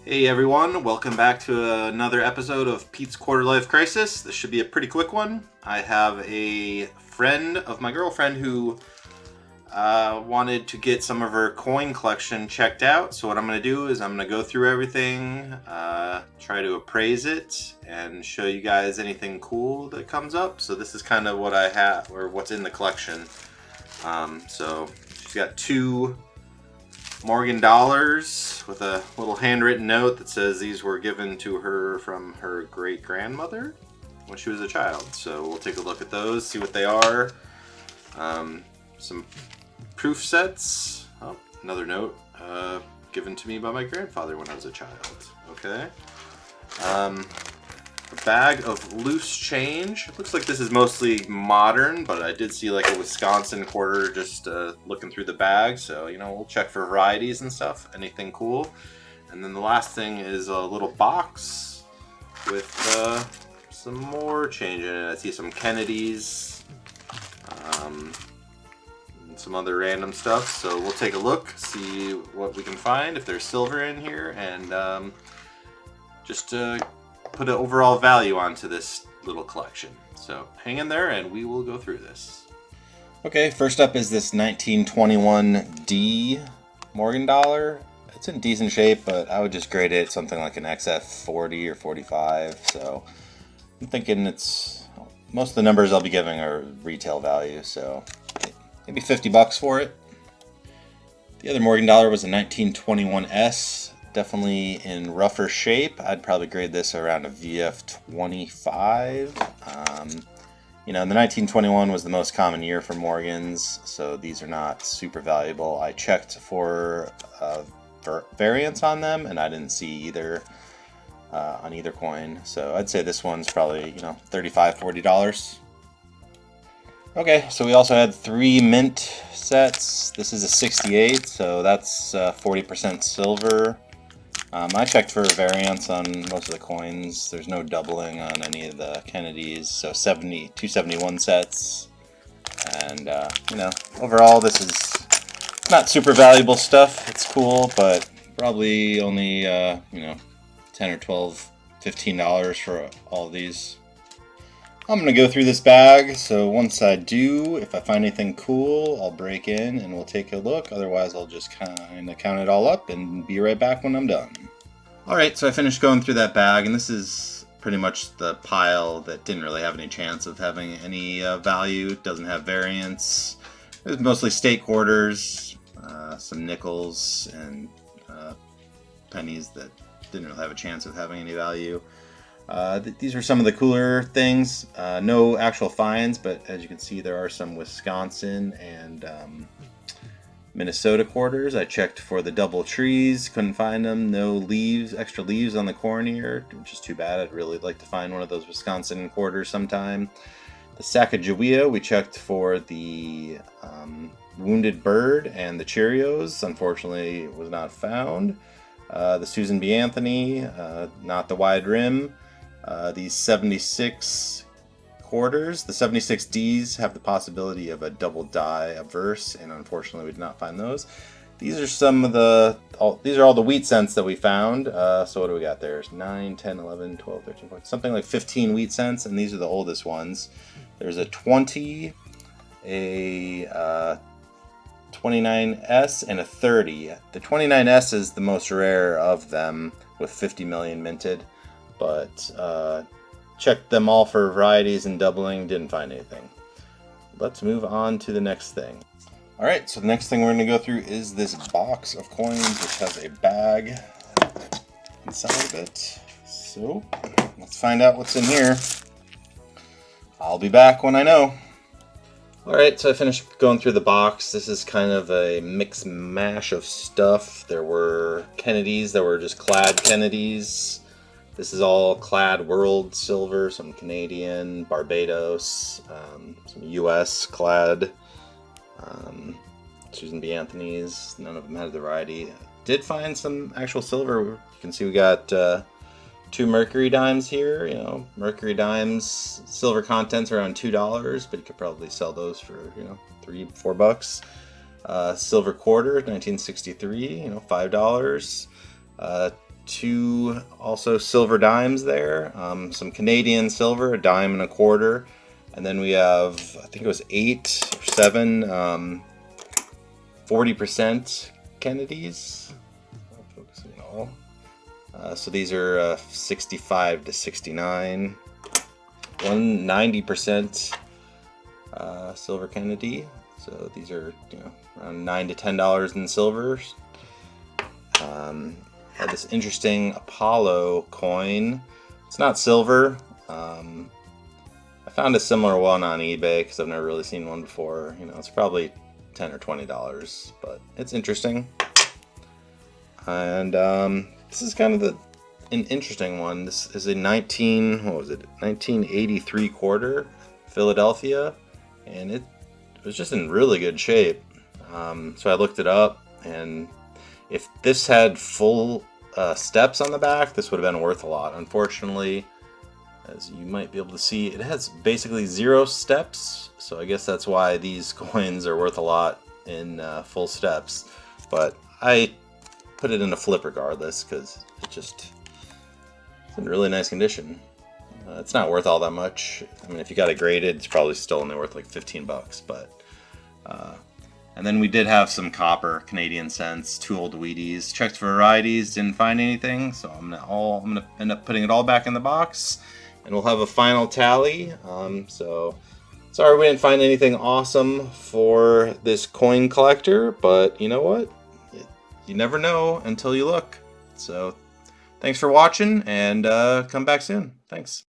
Hey everyone, welcome back to another episode of Pete's Quarter Life Crisis. This should be a pretty quick one. I have a friend of my girlfriend who wanted to get some of her coin collection checked out. So what I'm going to do is I'm going to go through everything, try to appraise it, and show you guys anything cool that comes up. So this is kind of what I have, or what's in the collection. So she's got two Morgan dollars with a little handwritten note that says these were given to her from her great-grandmother when she was a child. So we'll take a look at those, see what they are. Some proof sets. Oh, another note given to me by my grandfather when I was a child. Okay. A bag of loose change. It looks like this is mostly modern, but I did see like a Wisconsin quarter just looking through the bag. So, you know, we'll check for varieties and stuff. Anything cool. And then the last thing is a little box with some more change in it. I see some Kennedys, and some other random stuff. So we'll take a look, see what we can find, if there's silver in here, and just put an overall value onto this little collection. So hang in there and we will go through this. Okay, first up is this 1921D Morgan dollar. It's in decent shape, but I would just grade it something like an XF 40 or 45. So I'm thinking it's, most of the numbers I'll be giving are retail value, so maybe $50 for it. The other Morgan dollar was a 1921S. Definitely in rougher shape. I'd probably grade this around a VF 25. You know, the 1921 was the most common year for Morgans, so these are not super valuable. I checked for variants on them, and I didn't see either on either coin. So I'd say this one's probably, you know, $35, $40. Okay, so we also had 3 mint sets. This is a 68, so that's 40% silver. I checked for variants on most of the coins. There's no doubling on any of the Kennedys, so 271 sets. And, you know, overall this is not super valuable stuff. It's cool, but probably only, you know, 10 or 12, $15 for all of these. I'm going to go through this bag, so once I do, if I find anything cool, I'll break in and we'll take a look. Otherwise, I'll just kind of count it all up and be right back when I'm done. Alright, so I finished going through that bag, and this is pretty much the pile that didn't really have any chance of having any value. It doesn't have variants. It was mostly state quarters, some nickels, and pennies that didn't really have a chance of having any value. These are some of the cooler things. No actual finds, but as you can see, there are some Wisconsin and Minnesota quarters. I checked for the double trees, couldn't find them. No leaves, extra leaves on the corn here, which is too bad. I'd really like to find one of those Wisconsin quarters sometime. The Sacagawea, we checked for the wounded bird and the Cheerios. Unfortunately, it was not found. The Susan B. Anthony, not the wide rim. These 76 quarters, the 76Ds have the possibility of a double die averse, and unfortunately we did not find those. These are some of the, these are all the wheat cents that we found. So what do we got there? There's 9, 10, 11, 12, 13, 14, something like 15 wheat cents, and these are the oldest ones. There's a 20, a 29S, and a 30. The 29S is the most rare of them, with 50 million minted, but checked them all for varieties and doubling, didn't find anything. Let's move on to the next thing. Alright, so the next thing we're going to go through is this box of coins, which has a bag inside of it. So, let's find out what's in here. I'll be back when I know. Alright, so I finished going through the box. This is kind of a mix mash of stuff. There were Kennedys that were just clad Kennedys. This is all clad world silver, some Canadian, Barbados, some US clad, Susan B. Anthony's. None of them had the variety. Did find some actual silver. You can see we got 2 mercury dimes here. You know, mercury dimes, silver contents around $2, but you could probably sell those for, you know, $3-4. Silver quarter, 1963, you know, $5. two also silver dimes there, some Canadian silver, a dime and a quarter, and then we have, I think it was 8 or 7 40% Kennedys. Focusing all. So these are 65 to 69. 190% silver Kennedy. So these are, around $9 to $10 in silvers. Had this interesting Apollo coin. It's not silver. I found a similar one on eBay because I've never really seen one before. It's probably $10 or $20, but it's interesting. And this is kind of an interesting one. This is a 1983 quarter Philadelphia, and it was just in really good shape. So I looked it up, and if this had full steps on the back, this would have been worth a lot. Unfortunately, as you might be able to see, it has basically 0 steps, so I guess that's why these coins are worth a lot in full steps. But I put it in a flip regardless because it's in really nice condition. It's not worth all that much. I mean, if you got it graded, it's probably still only worth like $15, but and then we did have some copper Canadian cents, 2 old Wheaties. Checked for varieties, didn't find anything, so I'm gonna end up putting it all back in the box, and we'll have a final tally. So sorry we didn't find anything awesome for this coin collector, but you know what? You never know until you look. So thanks for watching, and come back soon. Thanks.